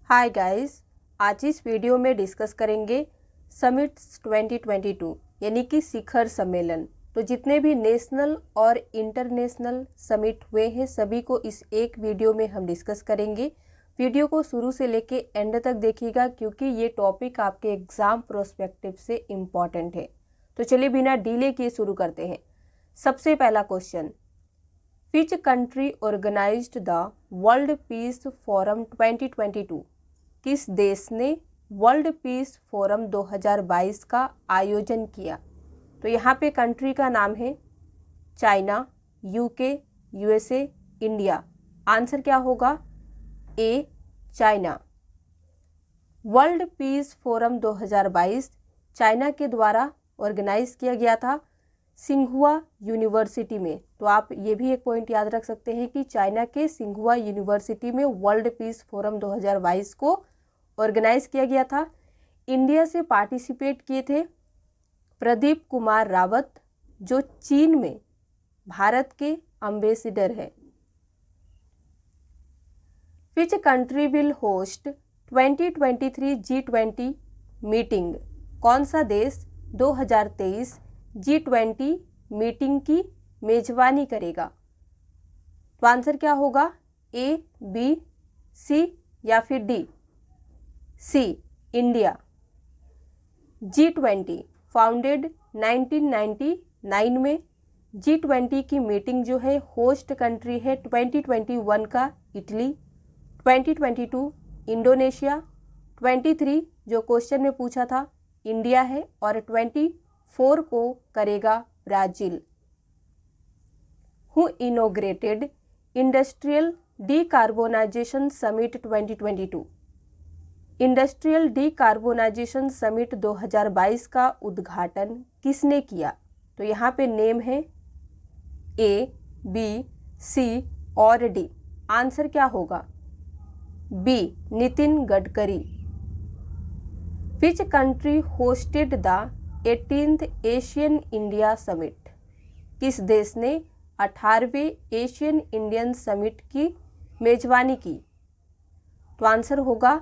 Hi guys, आज इस video में डिस्कस करेंगे समिट्स 2022 यानी कि शिखर सम्मेलन। तो जितने भी नेशनल और इंटरनेशनल समिट हुए हैं सभी को इस एक वीडियो में हम डिस्कस करेंगे। वीडियो को शुरू से लेके एंड तक देखिएगा क्योंकि ये टॉपिक आपके एग्जाम प्रोस्पेक्टिव से इम्पॉर्टेंट है। तो चलिए बिना डिले किए शुरू करते हैं। सबसे पहला question, which country organized the world peace forum 2022? किस देश ने वर्ल्ड पीस फोरम 2022 का आयोजन किया? तो यहाँ पे कंट्री का नाम है China, UK, USA, India. Answer क्या होगा? A, China. World peace forum 2022 China के द्वारा ऑर्गेनाइज किया गया था सिंघुआ यूनिवर्सिटी में। तो आप ये भी एक पॉइंट याद रख सकते हैं कि चाइना के सिंघुआ यूनिवर्सिटी में वर्ल्ड पीस फोरम 2022 को ऑर्गेनाइज किया गया था। इंडिया से पार्टिसिपेट किए थे प्रदीप कुमार रावत, जो चीन में भारत के एम्बेसडर है। Which country will host 2023 G20 meeting? कौन सा देश 2023 G20 मीटिंग की मेजबानी करेगा? तो आंसर क्या होगा? ए, बी, सी या फिर डी? सी, इंडिया। G20 फाउंडेड 1999 में। G20 की मीटिंग जो है होस्ट कंट्री है 2021 का इटली, 2022 इंडोनेशिया, 23 जो क्वेश्चन में पूछा था इंडिया है और 24 को करेगा Brazil. Who inaugurated industrial decarbonisation summit 2022? Industrial decarbonisation summit 2022 का उद्घाटन किसने किया? तो यहाँ पे नेम है ए, बी, सी और डी। आंसर क्या होगा? B, Nitin Gadkari. Which country hosted the 18th Asian India summit? किस देश ने 18वें एशियन इंडियन समिट की मेजबानी की? तो आंसर होगा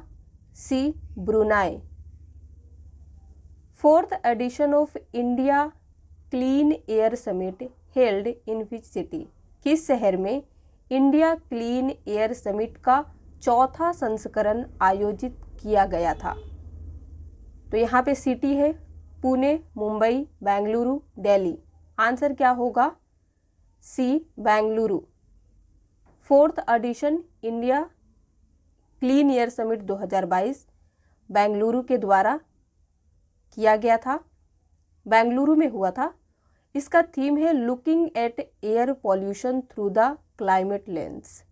C, Brunei. 4th edition of India clean air summit held in which city? किस शहर में इंडिया क्लीन एयर समिट का चौथा संस्करण आयोजित किया गया था? तो यहाँ पे सिटी है पुणे, मुंबई, बेंगलुरु, दिल्ली। आंसर क्या होगा? C, Bengaluru. 4th edition India clean air summit 2022 Bengaluru के द्वारा किया गया था, बेंगलुरु में हुआ था। इसका थीम है looking at air pollution through the climate lens.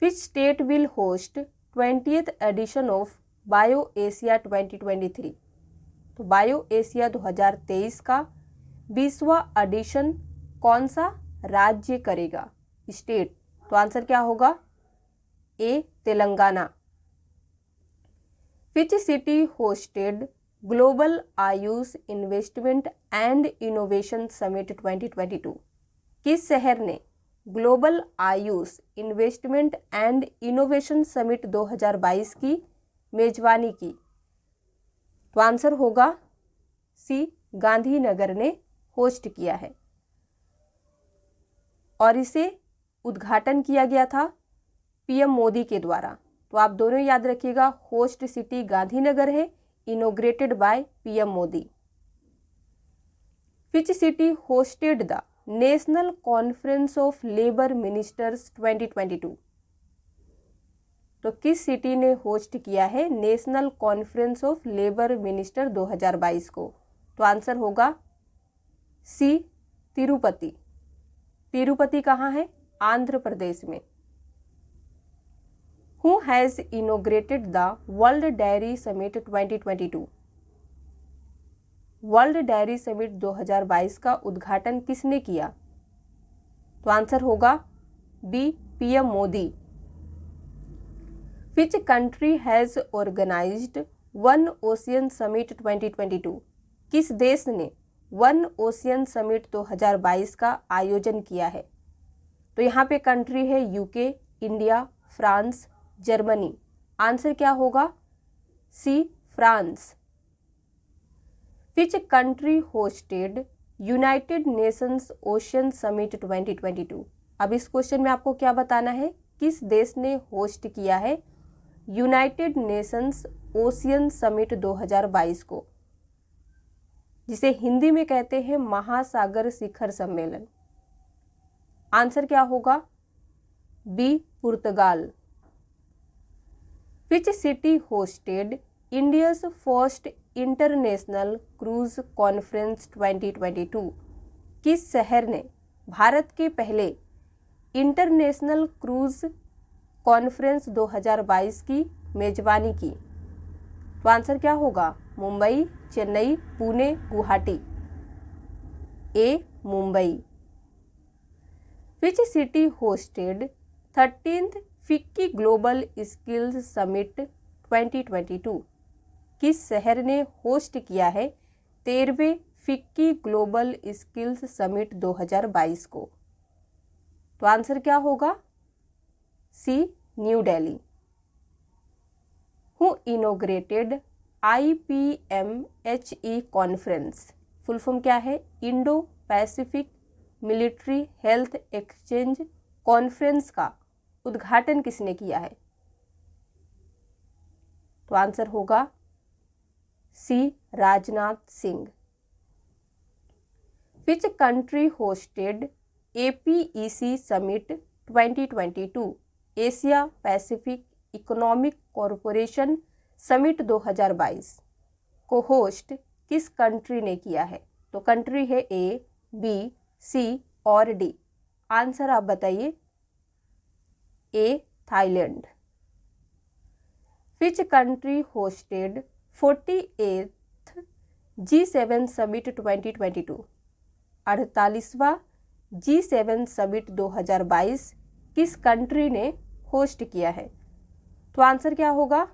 Which state will host 20th edition of bio Asia 2023? तो बायो एशिया 2023 का 20वां एडिशन कौन सा राज्य करेगा? स्टेट। तो आंसर क्या होगा? A, Telangana. Which city hosted global Ayush investment and innovation summit 2022? किस शहर ने global Ayush investment and innovation summit 2022 की मेजबानी की? तो आंसर होगा सी, गांधीनगर ने होस्ट किया है और इसे उद्घाटन किया गया था पीएम मोदी के द्वारा। तो आप दोनों याद रखिएगा, होस्ट सिटी गांधीनगर है, inaugurated by PM Modi. Which city hosted the national conference of labour ministers 2022? तो किस सिटी ने होस्ट किया है national conference of labour minister 2022 को? तो आंसर होगा सी, तिरुपति। तिरुपति कहाँ है? आंध्र प्रदेश में। Who has inaugurated the world dairy summit 2022? World dairy summit 2022 का उद्घाटन किसने किया? तो आंसर होगा B, PM Modi. Which country has organised one ocean summit 2022? किस देश ने वन ओशियन समिट 2022 का आयोजन किया है? तो यहाँ पे कंट्री है UK, India, France, Germany. Answer क्या होगा? C, France. Which country hosted United Nations ocean summit 2022? अब इस क्वेश्चन में आपको क्या बताना है, किस देश ने होस्ट किया है यूनाइटेड नेशंस ओशियन समिट 2022 को, जिसे हिंदी में कहते हैं महासागर शिखर सम्मेलन। आंसर क्या होगा? B, Portugal. Which city hosted India's first international cruise conference 2022? किस शहर ने भारत के पहले इंटरनेशनल क्रूज कॉन्फ्रेंस 2022 की मेजबानी की? तो आंसर क्या होगा? Mumbai, Chennai, Pune, Guwahati. A, Mumbai. Which city hosted 13th FICCI global skills summit 2022? किस शहर ने होस्ट किया है 13वें फिक्की ग्लोबल स्किल्स समिट 2022 को? तो आंसर क्या होगा? C, new Delhi. Who inaugurated IPMHE conference? Full form क्या है? Indo Pacific military health exchange conference का उद्घाटन किसने किया है? तो आंसर होगा C, Rajnath Singh. Which country hosted APEC summit 2022? Asia Pacific economic corporation summit 2022 को होस्ट किस कंट्री ने किया है? तो कंट्री है A, B, C और D। आंसर आप बताइए। A, Thailand. Which country hosted 48th G7 summit 2022? 48वां G7 summit 2022 किस कंट्री ने होस्ट किया है? तो आंसर क्या होगा?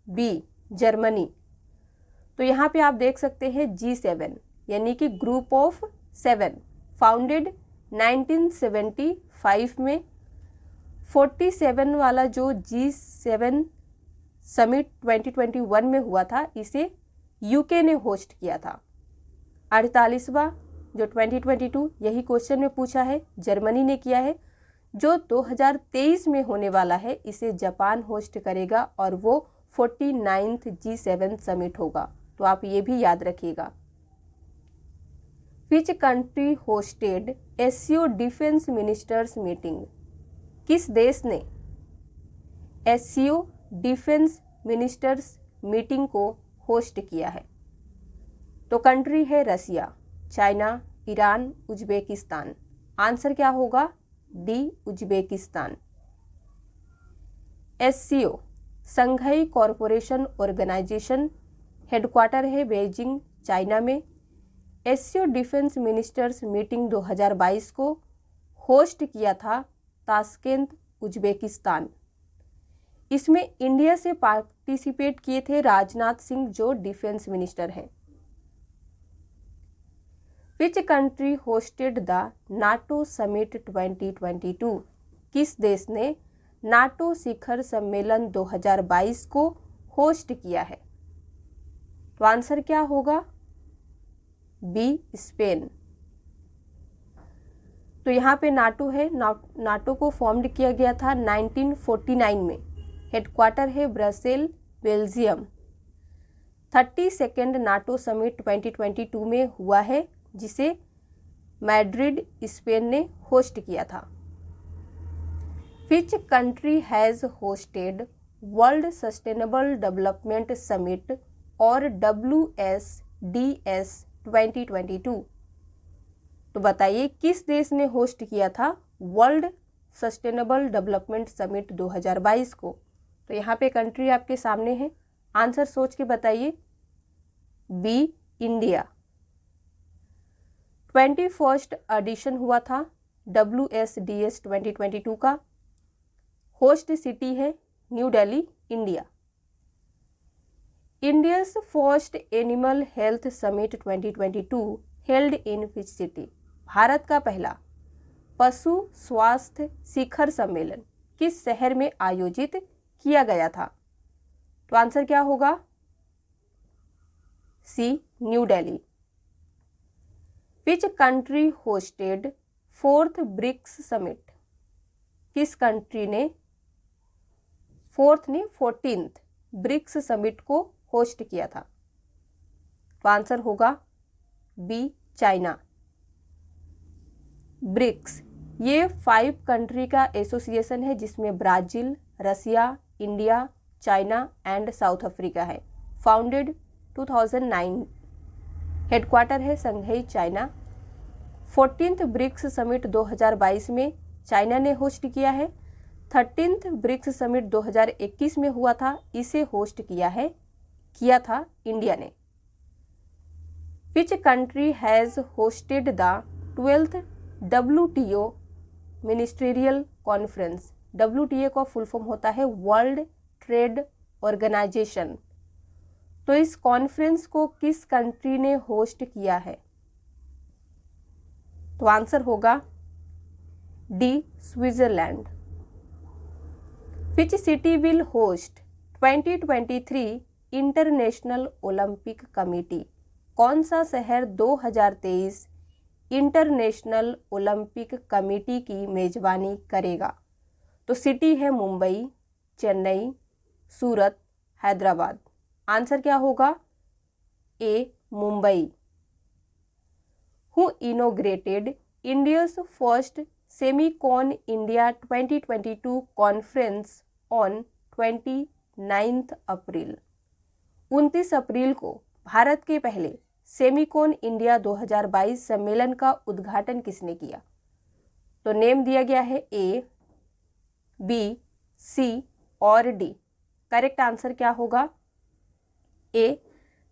B, Germany. तो यहाँ पे आप देख सकते हैं G7 यानी कि ग्रुप ऑफ 7, फाउंडेड 1975 में। 47 वाला जो G7 समिट 2021 में हुआ था, इसे यूके ने होस्ट किया था। 48वां जो 2022 यही क्वेश्चन में पूछा है, जर्मनी ने किया है। जो 2023 में होने वाला है इसे जापान होस्ट करेगा और वो 49th G7 समिट होगा। तो आप ये भी याद रखिएगा। Which country hosted SCO defence ministers meeting? किस देश ने SCO डिफेंस मिनिस्टर्स मीटिंग को होस्ट किया है? तो कंट्री है Russia, China, Iran, Uzbekistan. Answer क्या होगा? D, Uzbekistan. SCO Shanghai corporation organisation headquarter है बेइजिंग, चाइना में। SCO डिफेंस मिनिस्टर्स मीटिंग 2022 को होस्ट किया था ताशकेंत, उज्बेकिस्तान। इसमें इंडिया से पार्टिसिपेट किए थे राजनाथ सिंह जो डिफेंस मिनिस्टर हैं। Which country hosted the NATO summit 2022? किस देश ने नाटो शिखर सम्मेलन 2022 को होस्ट किया है? तो आंसर क्या होगा? B, Spain. तो यहाँ पे नाटो है, नाटो को फॉर्म्ड किया गया था 1949 में। हेडक्वार्टर है Brussel, Belgium. 32nd NATO summit 2022 में हुआ है, जिसे मैड्रिड, स्पेन ने होस्ट किया था। Which country has hosted world sustainable development summit और WSDS 2022? तो बताइए किस देश ने होस्ट किया था वर्ल्ड सस्टेनेबल डेवलपमेंट समिट 2022 को? तो यहाँ पे कंट्री आपके सामने है, आंसर सोच के बताइए। B, India. 21st एडिशन हुआ था WSDS 2022 का। होस्ट सिटी है new Delhi, India. India's first animal health summit 2022 held in which city? Bharat का पहला पशु स्वास्थ्य शिखर सम्मेलन किस शहर में आयोजित किया गया था? तो आंसर क्या होगा? C, new Delhi. Which country hosted 4th BRICS summit? किस कंट्री ने 14th ब्रिक्स समिट को होस्ट किया था? तो आंसर होगा बी, चाइना। ब्रिक्स ये 5 कंट्री का एसोसिएशन है जिसमें Brazil, Russia, India, China and South Africa है। फाउंडेड 2009, हेडक्वार्टर है Shanghai, China. 14th BRICS summit 2022 में चाइना ने होस्ट किया है। 13th ब्रिक्स समिट 2021 में हुआ था, इसे होस्ट किया था इंडिया ने। Which country has hosted the 12th WTO ministerial conference? WTO का फुल फॉर्म होता है वर्ल्ड ट्रेड ऑर्गेनाइजेशन। तो इस कॉन्फ्रेंस को किस कंट्री ने होस्ट किया है? तो आंसर होगा D, Switzerland. Which city will host 2023 international Olympic committee? कौन सा शहर 2023 इंटरनेशनल ओलंपिक कमेटी की मेजबानी करेगा? तो सिटी है मुंबई, चेन्नई, सूरत, हैदराबाद। आंसर क्या होगा? A, Mumbai. Who inaugurated India's first Semicon India 2022 conference on 29 April? 29 अप्रैल को भारत के पहले सेमीकॉन इंडिया 2022 सम्मेलन का उद्घाटन किसने किया? तो नेम दिया गया है ए, बी, सी और डी। करेक्ट आंसर क्या होगा? ए,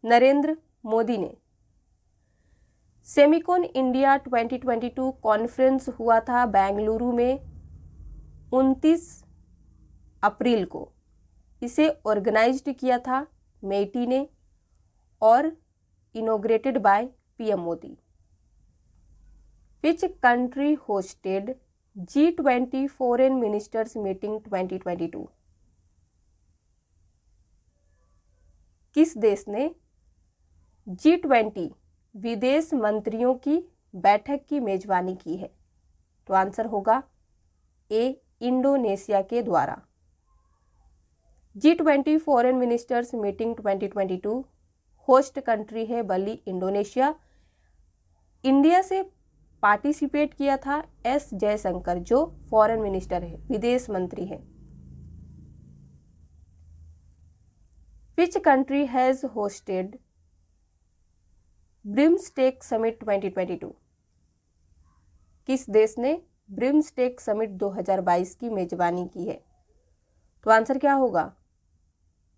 नरेंद्र मोदी ने। सेमीकॉन इंडिया 2022 कॉन्फ्रेंस हुआ था बेंगलुरु में 29 अप्रैल को। इसे ऑर्गेनाइज्ड किया था मेटी ने और inaugurated by PM Modi. Which country hosted G20 foreign ministers meeting 2022? किस देश ने G20 विदेश मंत्रियों की बैठक की मेजबानी की है? तो आंसर होगा ए, इंडोनेशिया के द्वारा। G20 foreign ministers meeting 2022 host country है बल्ली इंडोनेशिया। इंडिया से पार्टिसिपेट किया था एस जयशंकर जो फॉरेन मिनिस्टर है, विदेश मंत्री है। Which country has hosted BIMSTEC summit 2022? किस देश ने ब्रिम्सटेक समिट 2022 की मेजबानी की है? तो आंसर क्या होगा?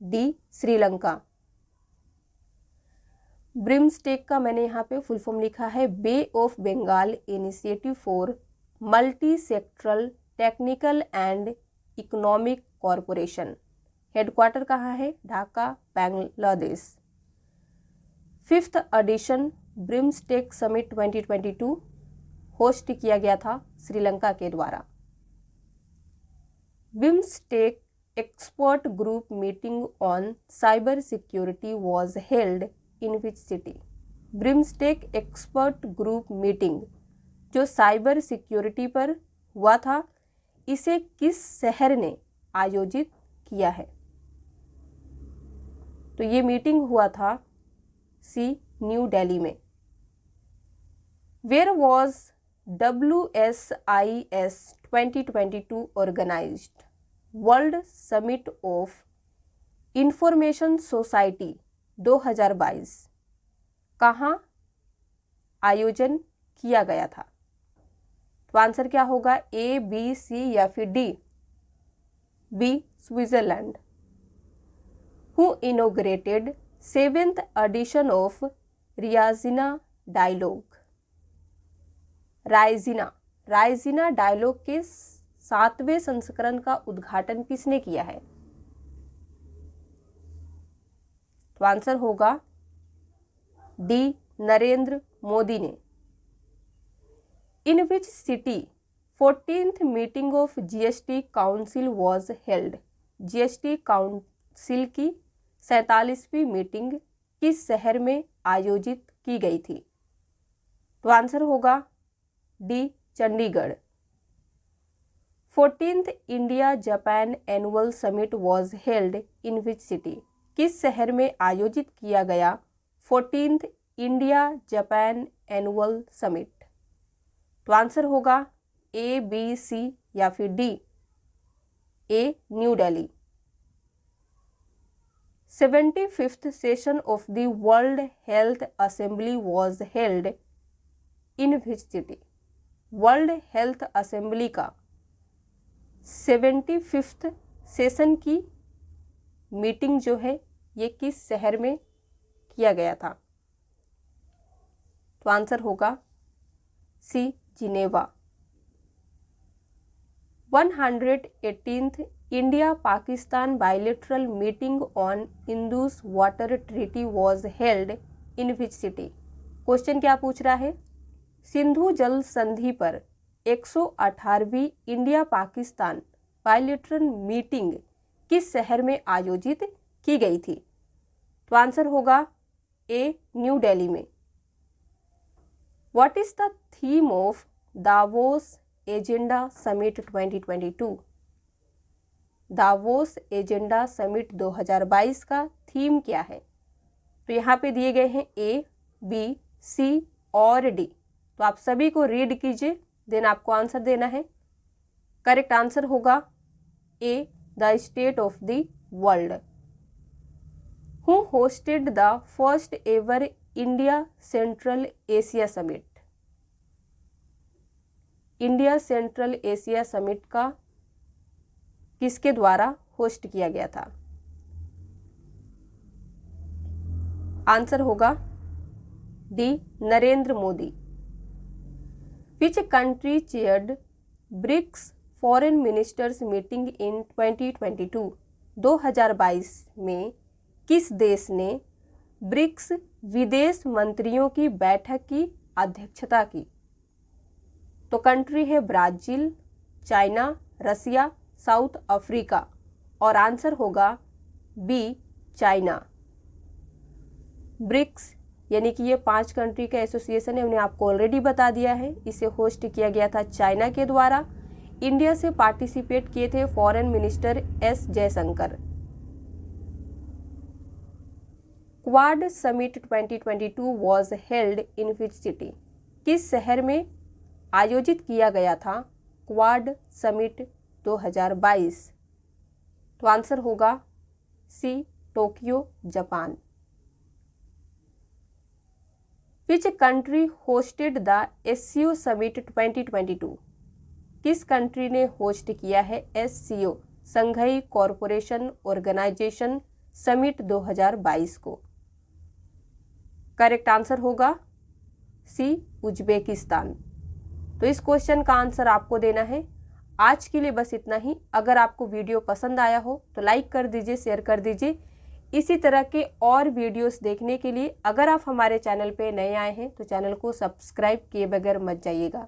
डी, श्रीलंका। ब्रिम्सटेक का मैंने यहाँ पे फुल फॉर्म लिखा है Bay of Bengal initiative for multi sectoral technical and economic corporation. Headquarter कहाँ है? Dhaka, Bangladesh. 5th edition BIMSTEC summit 2022 host किया गया था श्रीलंका के द्वारा। BIMSTEC expert group meeting on cyber security was held in which city? BIMSTEC expert group meeting जो cyber security पर हुआ था, इसे किस शहर ने आयोजित किया है? तो ये मीटिंग हुआ था सी, न्यू दिल्ली में। Where was WSIS 2022 organised? World summit of information society 2022 कहाँ आयोजन किया गया था? तो आंसर क्या होगा? ए, बी, सी या फिर D? B, Switzerland. Who inaugurated 7th edition of Raisina dialogue? Raisina dialogue के 7वें संस्करण का उद्घाटन किसने किया है? तो आंसर होगा डी, नरेंद्र मोदी ने। In which city 14th meeting of GST council was held? GST council की 47वीं मीटिंग किस शहर में आयोजित की गई थी? तो आंसर होगा D, Chandigarh. 14th India Japan annual summit was held in which city? किस शहर में आयोजित किया गया 14th India Japan annual summit? तो आंसर होगा ए, बी, सी या फिर D, A, new Delhi. 75th session of the world health assembly was held in which city? World health assembly का 75th सेशन की मीटिंग जो है ये किस शहर में किया गया था? तो आंसर होगा C, Geneva. 118th India Pakistan bilateral meeting on Indus water treaty was held in which city? Question क्या पूछ रहा है? सिंधु जल संधि पर 118वीं इंडिया पाकिस्तान बायलैटरल मीटिंग किस शहर में आयोजित की गई थी? तो आंसर होगा ए, न्यू दिल्ली में। What is the theme of Davos agenda summit 2022? Davos agenda summit 2022 का थीम क्या है? तो यहाँ पे दिए गए हैं ए, बी, सी और डी। तो आप सभी को रीड कीजिए, देन आपको आंसर देना है। करेक्ट आंसर होगा A, the state of the world. Who hosted the first ever India Central Asia summit? India Central Asia summit का किसके द्वारा होस्ट किया गया था? आंसर होगा D, Narendra Modi. Which country chaired BRICS foreign ministers meeting in 2022? 2022 में किस देश ने ब्रिक्स विदेश मंत्रियों की बैठक की अध्यक्षता की? तो कंट्री है ब्राजील, चाइना, रसिया, साउथ अफ्रीका और आंसर होगा बी, चाइना। ब्रिक्स यानी कि ये 5 कंट्री का एसोसिएशन है, उन्हें आपको ऑलरेडी बता दिया है। इसे होस्ट किया गया था चाइना के द्वारा। इंडिया से पार्टिसिपेट किए थे foreign minister S Jaishankar. Quad summit 2022 was held in which city? किस शहर में आयोजित किया गया था क्वाड समिट 2022? तो आंसर होगा C, Tokyo, Japan. Which country hosted the SCO summit 2022? किस कंट्री ने होस्ट किया है SCO Shanghai corporation organisation summit 2022 को? करेक्ट आंसर होगा सी, उज्बेकिस्तान। तो इस क्वेश्चन का आंसर आपको देना है। आज के लिए बस इतना ही। अगर आपको वीडियो पसंद आया हो तो लाइक कर दीजिए, शेयर कर दीजिए। इसी तरह के और वीडियोस देखने के लिए अगर आप हमारे चैनल पे नए आए हैं तो चैनल को सब्सक्राइब किए बगैर मत जाइएगा।